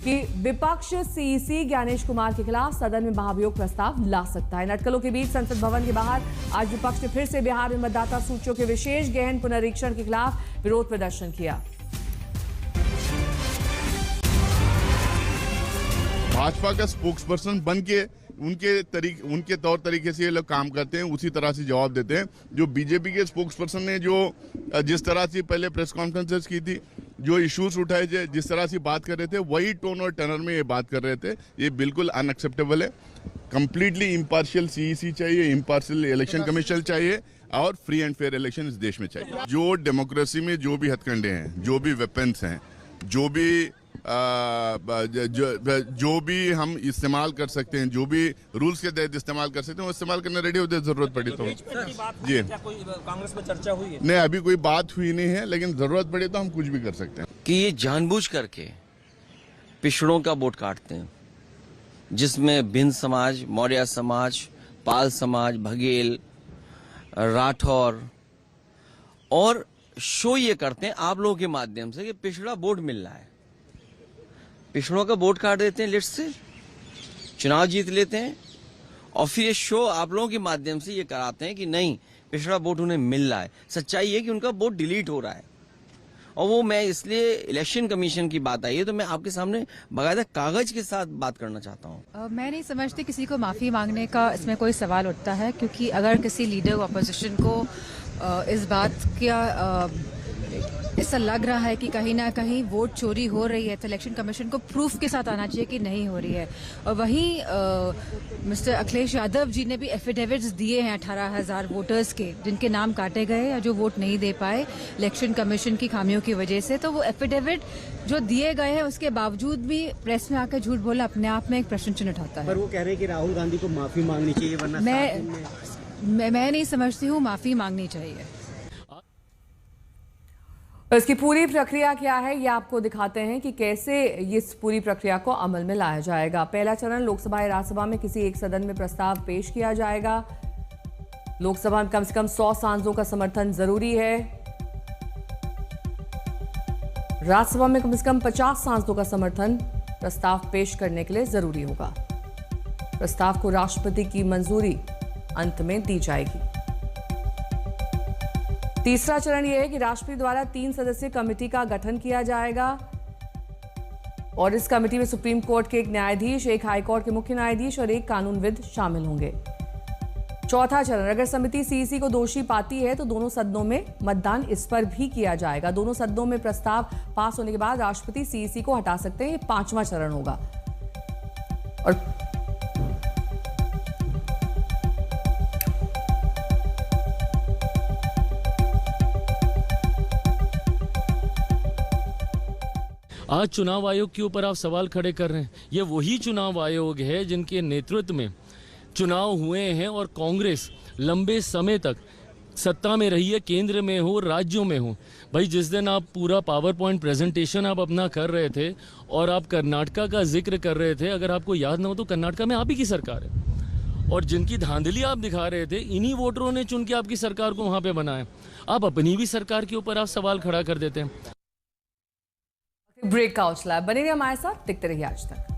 कि विपक्ष सीईसी ज्ञानेश कुमार के खिलाफ सदन में महाभियोग प्रस्ताव ला सकता है। नटकलों के बीच संसद भवन के बाहर आज विपक्ष ने फिर से बिहार में मतदाता सूचियों के विशेष गहन पुनरीक्षण के खिलाफ विरोध प्रदर्शन किया। भाजपा का स्पोक्सपर्सन बन के उनके तौर तरीके से ये लोग काम करते हैं, उसी तरह से जवाब देते हैं। जो बीजेपी के स्पोक्सपर्सन ने जिस तरह से पहले प्रेस कॉन्फ्रेंसेस की थी, जो इश्यूज उठाए थे, जिस तरह से बात कर रहे थे, वही टोन और टनर में ये बात कर रहे थे। ये बिल्कुल अनएक्सेप्टेबल है। कंप्लीटली इम्पार्शियल सीईसी चाहिए, इम्पार्शियल इलेक्शन कमीशन चाहिए और फ्री एंड फेयर इलेक्शन इस देश में चाहिए। जो डेमोक्रेसी में जो भी हथकंडे हैं, जो भी वेपन्स हैं, जो भी हम इस्तेमाल कर सकते हैं, जो भी रूल्स के तहत इस्तेमाल कर सकते हैं, वो इस्तेमाल करने रेडी होते हैं जरूरत पड़ी तो। जी, क्या कोई कांग्रेस में चर्चा हुई है? नहीं, अभी कोई बात हुई नहीं है, लेकिन जरूरत पड़ी तो हम कुछ भी कर सकते हैं। कि ये जानबूझ करके पिछड़ों का वोट काटते हैं, जिसमें भिन्न समाज, मौर्य समाज, पाल समाज, बघेल, राठौर, और शो ये करते हैं आप लोगों के माध्यम से कि पिछड़ा वोट मिल रहा है, पिछड़ों का वोट काट देते हैं, लिस्ट से चुनाव जीत लेते हैं, और फिर ये शो आप लोगों के माध्यम से ये कराते हैं कि नहीं, पिछड़ा वोट उन्हें मिल रहा है। सच्चाई है कि उनका वोट डिलीट हो रहा है। और वो मैं इसलिए इलेक्शन कमीशन की बात आई है तो मैं आपके सामने बाकायदा कागज के साथ बात करना चाहता हूँ। मैं नहीं समझती किसी को माफी मांगने का इसमें कोई सवाल उठता है, क्योंकि अगर किसी लीडर ऑपोजिशन को इस बात का ऐसा लग रहा है कि कहीं ना कहीं वोट चोरी हो रही है, तो इलेक्शन कमीशन को प्रूफ के साथ आना चाहिए कि नहीं हो रही है। और वहीं मिस्टर अखिलेश यादव जी ने भी एफिडेविट्स दिए हैं 18,000 वोटर्स के, जिनके नाम काटे गए या जो वोट नहीं दे पाए इलेक्शन कमीशन की खामियों की वजह से। तो वो एफिडेविट जो दिए गए हैं उसके बावजूद भी प्रेस में आकर झूठ बोला अपने आप में एक प्रश्न चिन्ह उठाता है। पर वो कह रहे हैं कि राहुल गांधी को माफी मांगनी चाहिए, वरना मैं नहीं समझती हूँ माफी मांगनी चाहिए। इसकी पूरी प्रक्रिया क्या है, ये आपको दिखाते हैं कि कैसे इस पूरी प्रक्रिया को अमल में लाया जाएगा। पहला चरण लोकसभा या राज्यसभा में किसी एक सदन में प्रस्ताव पेश किया जाएगा। लोकसभा में कम से कम 100 सांसदों का समर्थन जरूरी है। राज्यसभा में कम से कम 50 सांसदों का समर्थन प्रस्ताव पेश करने के लिए जरूरी होगा। प्रस्ताव को राष्ट्रपति की मंजूरी अंत में दी जाएगी। तीसरा चरण यह है कि राष्ट्रपति द्वारा 3 सदस्यीय कमेटी का गठन किया जाएगा और इस कमेटी में सुप्रीम कोर्ट के एक न्यायाधीश, एक हाईकोर्ट के मुख्य न्यायाधीश और एक कानूनविद शामिल होंगे। चौथा चरण, अगर समिति सीईसी को दोषी पाती है तो दोनों सदनों में मतदान इस पर भी किया जाएगा। दोनों सदनों में प्रस्ताव पास होने के बाद राष्ट्रपति सीईसी को हटा सकते हैं। ये 5वां चरण होगा। और आज चुनाव आयोग के ऊपर आप सवाल खड़े कर रहे हैं। ये वही चुनाव आयोग है जिनके नेतृत्व में चुनाव हुए हैं और कांग्रेस लंबे समय तक सत्ता में रही है, केंद्र में हो, राज्यों में हो। भाई, जिस दिन आप पूरा पावर पॉइंट प्रेजेंटेशन आप अपना कर रहे थे और आप कर्नाटका का जिक्र कर रहे थे, अगर आपको याद ना हो तो कर्नाटका में आप ही की सरकार है और जिनकी धांधली आप दिखा रहे थे, इन्हीं वोटरों ने चुन के आपकी सरकार को वहां पे बनाया। आप अपनी भी सरकार के ऊपर आप सवाल खड़ा कर देते हैं। ब्रेक का उछला, बने रहिए हमारे साथ, देखते रहिए आज तक।